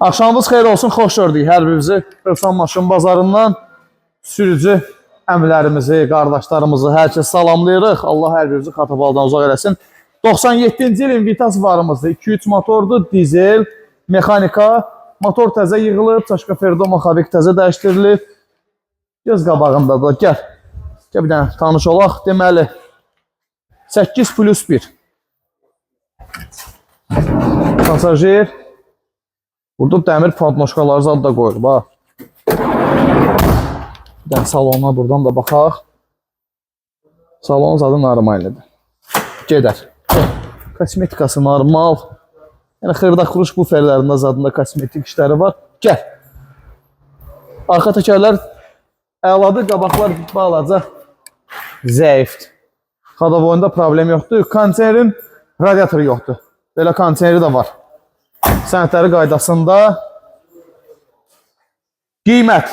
Axşamınız xeyir olsun, xoş gördük hər birinizi. Özsan Maşın Bazarından sürücü əmlərimizi, qardaşlarımızı, hər kəs salamlayırıq. Allah hər birinizi xatabaldan uzaq eləsin. 97-ci ilin Vitas varımızdır. 2-3 motordur, dizel, mexanika. Motor təzə yığılıb, çaşka ferdo, maxavik təzə dəyişdirilib. Göz qabağında da, gəl. Gəl bir dənə tanış olaq. Deməli, 8+1. Pasajir. Burada dəmir padnoşkaları zad da qoyulub, ha. Bir dənə salona buradan da baxaq. Salon zadı normaldir. Gedər. Kosmetikası normal. Yəni, xırda-xuruş buferlərində zadında kosmetik işləri var. Gəl. Arxa təkərlər əladır, qabaqlar balaca zəifdir. Xadavoyunda problem yoxdur. Kondisionerin radiatoru yoxdur. Belə kondisioneri də var. Sənədləri qaydasında. Qiymət.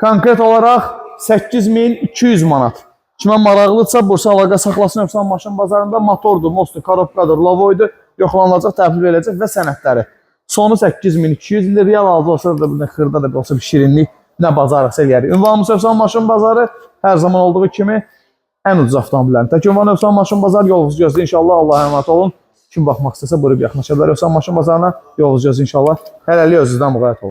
Konkret olaraq 8200 manat. Kimə maraqlıdsa, Bursa əlaqə saxlasın Özsan Maşın Bazarında motordur, mostur, korobkadır, lavoydur, yoxlanılacaq, təhvil verəcək və sənədləri. Sonu 8200 ildir, real aldı olsa da bir xırda da bir olsa bir şirinlik, nə bazarıqsa eləyərik. Ünvanımız Özsan Maşın Bazarı hər zaman olduğu kimi ən ucuz avtomobillərin. Tək ünvan Özsan Maşın Bazarı yolunuz gözlə inşallah. Allah'a emanet olun. Kim baxmaq istəsə buyurub yaxınlaşa bilər. Özsan Maşın Bazarına yolunuz gözlə inşallah. Hələlik özünüzdən müğayət olun.